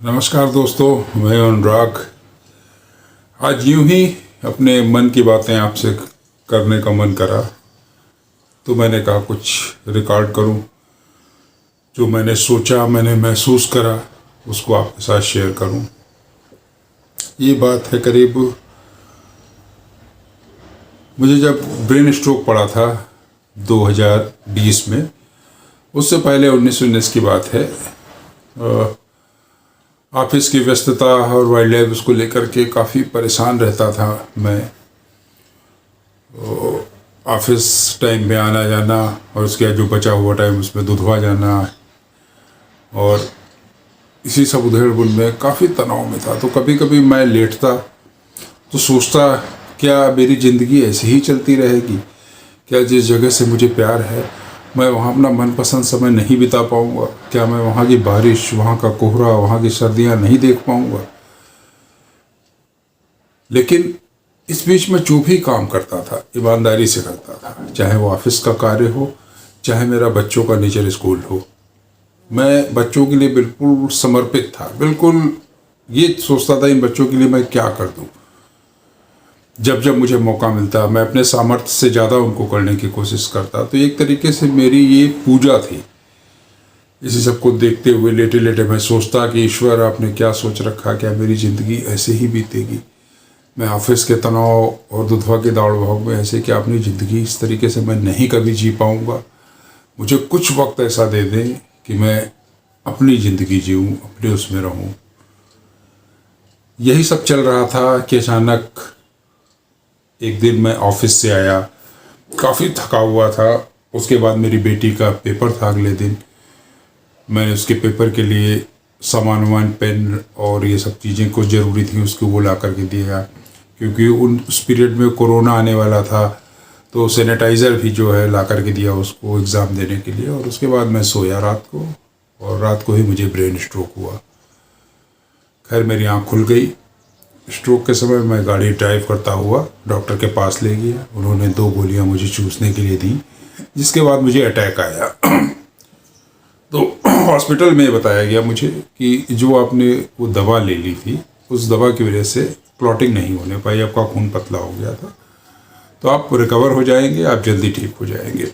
नमस्कार दोस्तों, मैं अनुराग। आज यूं ही अपने मन की बातें आपसे करने का मन करा तो मैंने कहा कुछ रिकॉर्ड करूं। जो मैंने सोचा, मैंने महसूस करा, उसको आपके साथ शेयर करूं। ये बात है करीब मुझे जब ब्रेन स्ट्रोक पड़ा था 2020 में। उससे पहले 1919 की बात है। ऑफिस की व्यस्तता और वाइल्ड लाइफ उसको लेकर के काफ़ी परेशान रहता था मैं। ऑफिस टाइम में आना जाना और उसके बाद जो बचा हुआ टाइम उसमें दुधवा जाना, और इसी सब उधेड़-बुन में काफ़ी तनाव में था। तो कभी कभी मैं लेटता तो सोचता, क्या मेरी ज़िंदगी ऐसे ही चलती रहेगी? क्या जिस जगह से मुझे प्यार है मैं वहाँ अपना मनपसंद समय नहीं बिता पाऊँगा? क्या मैं वहाँ की बारिश, वहाँ का कोहरा, वहाँ की सर्दियाँ नहीं देख पाऊँगा? लेकिन इस बीच में जो भी काम करता था ईमानदारी से करता था, चाहे वो ऑफिस का कार्य हो, चाहे मेरा बच्चों का नेचर स्कूल हो। मैं बच्चों के लिए बिल्कुल समर्पित था। बिल्कुल ये सोचता था इन बच्चों के लिए मैं क्या कर दूँ। जब जब मुझे मौका मिलता मैं अपने सामर्थ्य से ज़्यादा उनको करने की कोशिश करता। तो एक तरीके से मेरी ये पूजा थी। इसी सबको देखते हुए लेटे लेटे मैं सोचता कि ईश्वर, आपने क्या सोच रखा? क्या मेरी ज़िंदगी ऐसे ही बीतेगी? मैं ऑफिस के तनाव और दुधवा के दौड़ भाग में ऐसे कि अपनी ज़िंदगी इस तरीके से मैं नहीं कभी जी पाऊँगा। मुझे कुछ वक्त ऐसा दे दें कि मैं अपनी ज़िंदगी जीऊँ, अपने उसमें रहूँ। यही सब चल रहा था कि अचानक एक दिन मैं ऑफिस से आया, काफ़ी थका हुआ था। उसके बाद मेरी बेटी का पेपर था अगले दिन। मैंने उसके पेपर के लिए सामान, पेन और ये सब चीज़ें को ज़रूरी थी उसको वो ला करके दिया, क्योंकि उस पीरियड में कोरोना आने वाला था। तो सैनिटाइज़र भी जो है ला करके दिया उसको एग्ज़ाम देने के लिए। और उसके बाद मैं सोया रात को, और रात को ही मुझे ब्रेन स्ट्रोक हुआ। खैर मेरी आँख खुल गई। स्ट्रोक के समय मैं गाड़ी ड्राइव करता हुआ डॉक्टर के पास ले गया। उन्होंने 2 गोलियां मुझे चूसने के लिए दी, जिसके बाद मुझे अटैक आया। तो हॉस्पिटल में बताया गया मुझे कि जो आपने वो दवा ले ली थी, उस दवा की वजह से क्लॉटिंग नहीं होने पाई, आपका खून पतला हो गया था, तो आप रिकवर हो जाएंगे, आप जल्दी ठीक हो जाएंगे।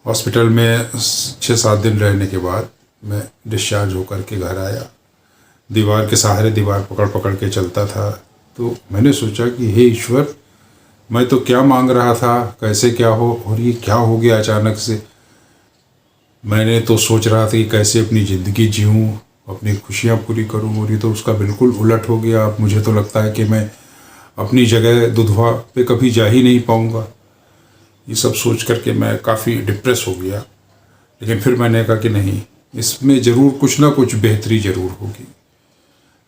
हॉस्पिटल में 6-7 दिन रहने के बाद मैं डिस्चार्ज होकर के घर आया। दीवार के सहारे दीवार पकड़ पकड़ के चलता था। तो मैंने सोचा कि हे ईश्वर, मैं तो क्या मांग रहा था, कैसे क्या हो, और ये क्या हो गया अचानक से। मैंने तो सोच रहा था कि कैसे अपनी ज़िंदगी जीऊँ, अपनी खुशियाँ पूरी करूँ, और ये तो उसका बिल्कुल उलट हो गया। अब मुझे तो लगता है कि मैं अपनी जगह दुधवा पे कभी जा ही नहीं पाऊँगा। ये सब सोच करके मैं काफ़ी डिप्रेस हो गया। लेकिन फिर मैंने कहा कि नहीं, इसमें ज़रूर कुछ ना कुछ बेहतरी ज़रूर होगी।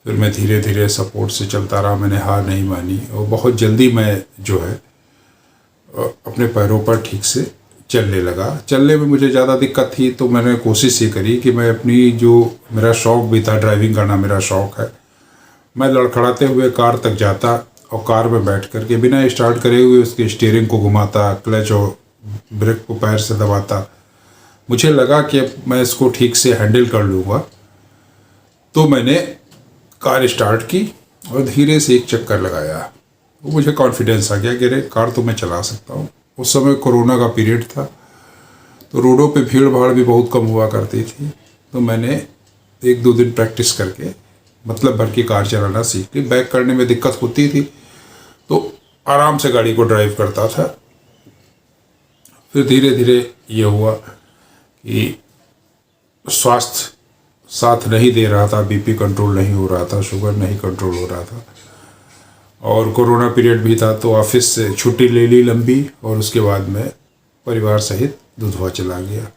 फिर मैं धीरे धीरे सपोर्ट से चलता रहा। मैंने हार नहीं मानी, और बहुत जल्दी मैं जो है अपने पैरों पर ठीक से चलने लगा। चलने में मुझे ज़्यादा दिक्कत थी, तो मैंने कोशिश ये करी कि मैं अपनी, जो मेरा शौक़ भी था, ड्राइविंग करना मेरा शौक़ है, मैं लड़खड़ाते हुए कार तक जाता और कार में बैठ कर के बिना स्टार्ट करे हुए उसके स्टीयरिंग को घुमाता, क्लच और ब्रेक को पैर से दबाता। मुझे लगा कि अब मैं इसको ठीक से हैंडल कर लूँगा। तो मैंने कार स्टार्ट की और धीरे से एक चक्कर लगाया। वो मुझे कॉन्फिडेंस आ गया कि अरे कार तो मैं चला सकता हूँ। उस समय कोरोना का पीरियड था, तो रोडों पे भीड़ भाड़ भी बहुत कम हुआ करती थी। तो मैंने 1-2 दिन प्रैक्टिस करके मतलब भर की कार चलाना सीख ली। बैक करने में दिक्कत होती थी, तो आराम से गाड़ी को ड्राइव करता था। फिर धीरे धीरे ये हुआ कि स्वास्थ्य साथ नहीं दे रहा था, बीपी कंट्रोल नहीं हो रहा था, शुगर नहीं कंट्रोल हो रहा था, और कोरोना पीरियड भी था। तो ऑफिस से छुट्टी ले ली लंबी, और उसके बाद मैं परिवार सहित दुधवा चला गया।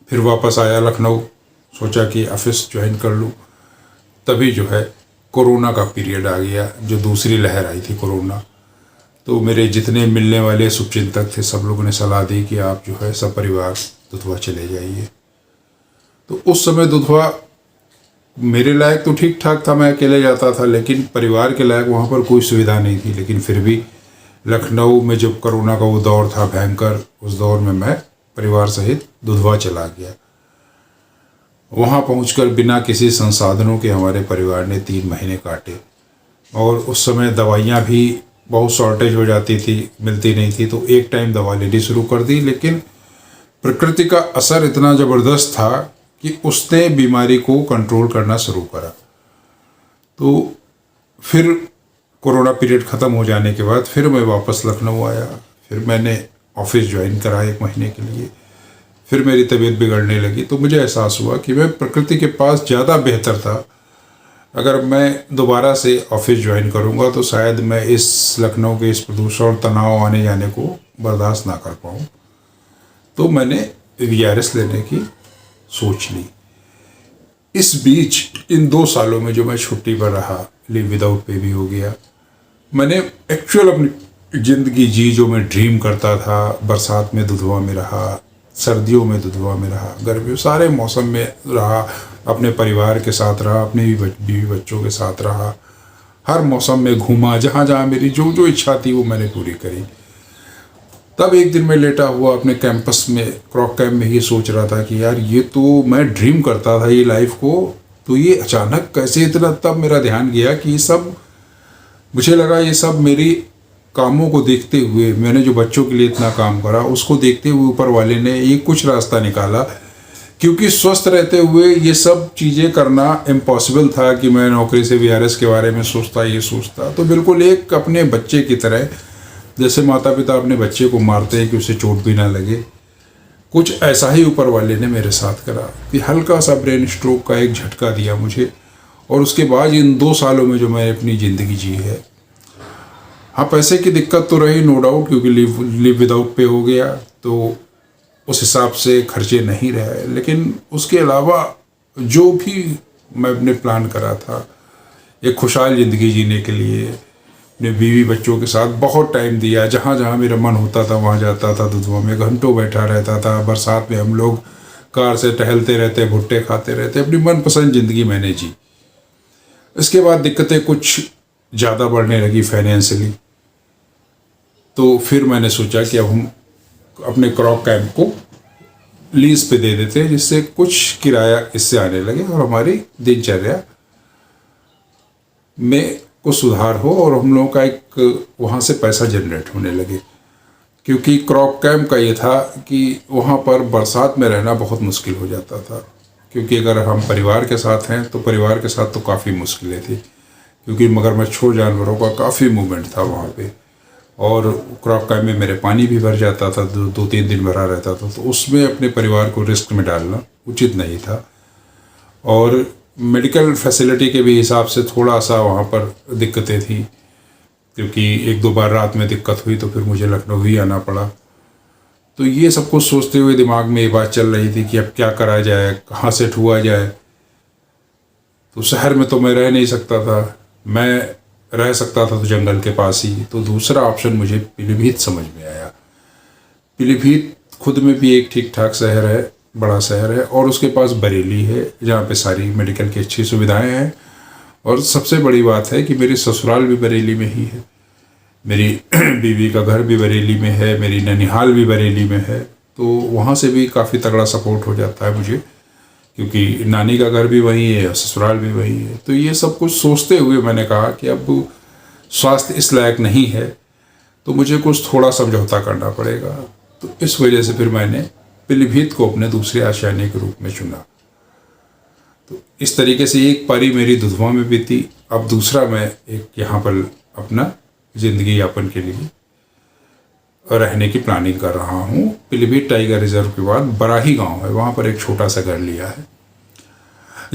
फिर वापस आया लखनऊ, सोचा कि ऑफिस ज्वाइन कर लूँ। तभी जो है कोरोना का पीरियड आ गया, जो दूसरी लहर आई थी कोरोना। तो मेरे जितने मिलने वाले शुभचिंतक थे, सब लोगों ने सलाह दी कि आप जो है सब परिवार दुधवा चले जाइए। तो उस समय दुधवा मेरे लायक तो ठीक ठाक था, मैं अकेले जाता था, लेकिन परिवार के लायक वहाँ पर कोई सुविधा नहीं थी। लेकिन फिर भी लखनऊ में जब कोरोना का वो दौर था भयंकर, उस दौर में मैं परिवार सहित दुधवा चला गया। वहाँ पहुंचकर बिना किसी संसाधनों के हमारे परिवार ने 3 महीने काटे। और उस समय दवाइयाँ भी बहुत शॉर्टेज हो जाती थी, मिलती नहीं थी, तो एक टाइम दवा लेनी शुरू कर दी। लेकिन प्रकृति का असर इतना ज़बरदस्त था कि उसने बीमारी को कंट्रोल करना शुरू करा। तो फिर कोरोना पीरियड ख़त्म हो जाने के बाद फिर मैं वापस लखनऊ आया। फिर मैंने ऑफिस ज्वाइन करा 1 महीने के लिए। फिर मेरी तबीयत बिगड़ने लगी, तो मुझे एहसास हुआ कि मैं प्रकृति के पास ज़्यादा बेहतर था। अगर मैं दोबारा से ऑफिस ज्वाइन करूँगा तो शायद मैं इस लखनऊ के इस प्रदूषण और तनाव आने जाने को बर्दाश्त ना कर पाऊँ। तो मैंने VRS लेने की सोच ली। इस बीच इन 2 सालों में जो मैं छुट्टी पर रहा, लीव विदाउट पे भी हो गया, मैंने एक्चुअल अपनी ज़िंदगी जी जो मैं ड्रीम करता था। बरसात में दुधवा में रहा, सर्दियों में दुधवा में रहा, गर्मियों, सारे मौसम में रहा, अपने परिवार के साथ रहा, अपने बीवी बच्चों के साथ रहा, हर मौसम में घूमा, जहाँ जहाँ मेरी जो जो इच्छा थी वो मैंने पूरी करी। तब एक दिन मैं लेटा हुआ अपने कैंपस में, क्रॉक कैंप में, ये सोच रहा था कि यार ये तो मैं ड्रीम करता था ये लाइफ को, तो ये अचानक कैसे इतना। तब मेरा ध्यान गया कि ये सब, मुझे लगा ये सब मेरी कामों को देखते हुए, मैंने जो बच्चों के लिए इतना काम करा उसको देखते हुए ऊपर वाले ने ये कुछ रास्ता निकाला। क्योंकि स्वस्थ रहते हुए ये सब चीज़ें करना इम्पॉसिबल था कि मैं नौकरी से VRS के बारे में सोचता, ये सोचता। तो बिल्कुल एक अपने बच्चे की तरह, जैसे माता पिता अपने बच्चे को मारते हैं कि उसे चोट भी ना लगे, कुछ ऐसा ही ऊपर वाले ने मेरे साथ करा कि हल्का सा ब्रेन स्ट्रोक का एक झटका दिया मुझे। और उसके बाद इन 2 सालों में जो मैंने अपनी ज़िंदगी जी है, हाँ पैसे की दिक्कत तो रही नो डाउट, क्योंकि लीव विदाउट पे हो गया तो उस हिसाब से खर्चे नहीं रहे। लेकिन उसके अलावा जो भी मैं अपने प्लान करा था, एक खुशहाल ज़िंदगी जीने के लिए, अपने बीवी बच्चों के साथ बहुत टाइम दिया। जहाँ जहाँ मेरा मन होता था वहाँ जाता था, दुधवा में घंटों बैठा रहता था। बरसात में हम लोग कार से टहलते रहते, भुट्टे खाते रहते, अपनी मनपसंद ज़िंदगी मैंने जी। इसके बाद दिक्कतें कुछ ज़्यादा बढ़ने लगी फाइनेंशियली। तो फिर मैंने सोचा कि अब हम अपने क्रॉप कैंप को लीज पे दे देते हैं, जिससे कुछ किराया इससे आने लगे और हमारी दिनचर्या में कुछ सुधार हो और हम लोगों का एक वहाँ से पैसा जनरेट होने लगे। क्योंकि क्रॉप कैंप का ये था कि वहाँ पर बरसात में रहना बहुत मुश्किल हो जाता था। क्योंकि अगर हम परिवार के साथ हैं तो परिवार के साथ तो काफ़ी मुश्किलें थी, क्योंकि मगरमच्छों जानवरों का काफ़ी मूवमेंट था वहाँ पे। और क्रॉप कैंप में मेरे पानी भी भर जाता था, 2-3 दिन भरा रहता था, तो उसमें अपने परिवार को रिस्क में डालना उचित नहीं था। और मेडिकल फैसिलिटी के भी हिसाब से थोड़ा सा वहाँ पर दिक्कतें थी, क्योंकि 1-2 बार रात में दिक्कत हुई तो फिर मुझे लखनऊ ही आना पड़ा। तो ये सब कुछ सोचते हुए दिमाग में ये बात चल रही थी कि अब क्या करा जाए, कहाँ से ठुआ जाए। तो शहर में तो मैं रह नहीं सकता था, मैं रह सकता था तो जंगल के पास ही। तो दूसरा ऑप्शन मुझे पीलीभीत समझ में आया। पीलीभीत खुद में भी एक ठीक ठाक शहर है, बड़ा शहर है, और उसके पास बरेली है जहाँ पे सारी मेडिकल की अच्छी सुविधाएं हैं। और सबसे बड़ी बात है कि मेरी ससुराल भी बरेली में ही है, मेरी बीवी का घर भी बरेली में है, मेरी ननिहाल भी बरेली में है। तो वहाँ से भी काफ़ी तगड़ा सपोर्ट हो जाता है मुझे, क्योंकि नानी का घर भी वहीं है, ससुराल भी वहीं है। तो ये सब कुछ सोचते हुए मैंने कहा कि अब स्वास्थ्य इस लायक नहीं है तो मुझे कुछ थोड़ा समझौता करना पड़ेगा। तो इस वजह से फिर मैंने पीलीभीत को अपने दूसरे आशियाने के रूप में चुना। तो इस तरीके से एक पारी मेरी दुधवा में बीती। अब दूसरा मैं एक यहाँ पर अपना ज़िंदगी यापन के लिए रहने की प्लानिंग कर रहा हूँ। पीलीभीत टाइगर रिजर्व के बाद बराही गांव है, वहाँ पर एक छोटा सा घर लिया है।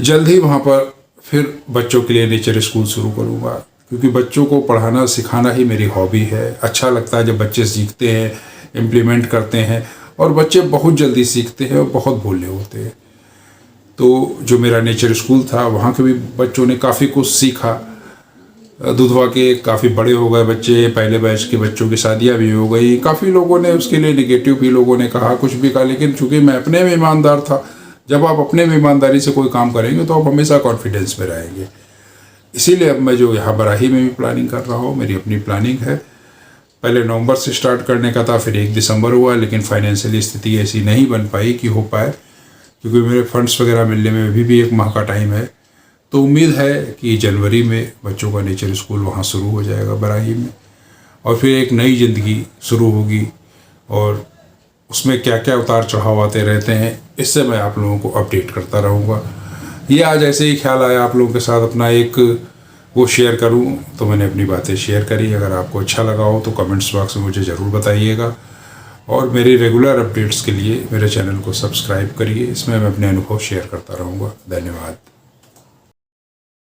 जल्द ही वहाँ पर फिर बच्चों के लिए नेचर स्कूल शुरू करूँगा, क्योंकि बच्चों को पढ़ाना सिखाना ही मेरी हॉबी है। अच्छा लगता है जब बच्चे सीखते हैं, इम्प्लीमेंट करते हैं, और बच्चे बहुत जल्दी सीखते हैं और बहुत भोले होते हैं। तो जो मेरा नेचर स्कूल था वहाँ के भी बच्चों ने काफ़ी कुछ सीखा। दुधवा के काफ़ी बड़े हो गए बच्चे, पहले बैच के बच्चों की शादियाँ भी हो गई। काफ़ी लोगों ने उसके लिए निगेटिव भी लोगों ने कहा, कुछ भी कहा, लेकिन चूँकि मैं अपने में ईमानदार था, जब आप अपने में ईमानदारी से कोई काम करेंगे तो आप हमेशा कॉन्फिडेंस में रहेंगे। इसीलिए अब मैं जो यहाँ बराही में भी प्लानिंग कर रहा हूँ, मेरी अपनी प्लानिंग है। पहले नवंबर से स्टार्ट करने का था, फिर 1 दिसंबर हुआ, लेकिन फाइनेंशियली स्थिति ऐसी नहीं बन पाई कि हो पाए। क्योंकि मेरे फंड्स वगैरह मिलने में भी एक माह का टाइम है। तो उम्मीद है कि जनवरी में बच्चों का नेचर स्कूल वहाँ शुरू हो जाएगा बराही में, और फिर एक नई ज़िंदगी शुरू होगी। और उसमें क्या क्या उतार चढ़ाव आते रहते हैं, इससे मैं आप लोगों को अपडेट करता रहूँगा। ये आज ऐसे ही ख्याल आया आप लोगों के साथ अपना एक वो शेयर करूं, तो मैंने अपनी बातें शेयर करी। अगर आपको अच्छा लगा हो तो कमेंट्स बॉक्स में मुझे ज़रूर बताइएगा, और मेरी रेगुलर अपडेट्स के लिए मेरे चैनल को सब्सक्राइब करिए। इसमें मैं अपने अनुभव शेयर करता रहूँगा। धन्यवाद।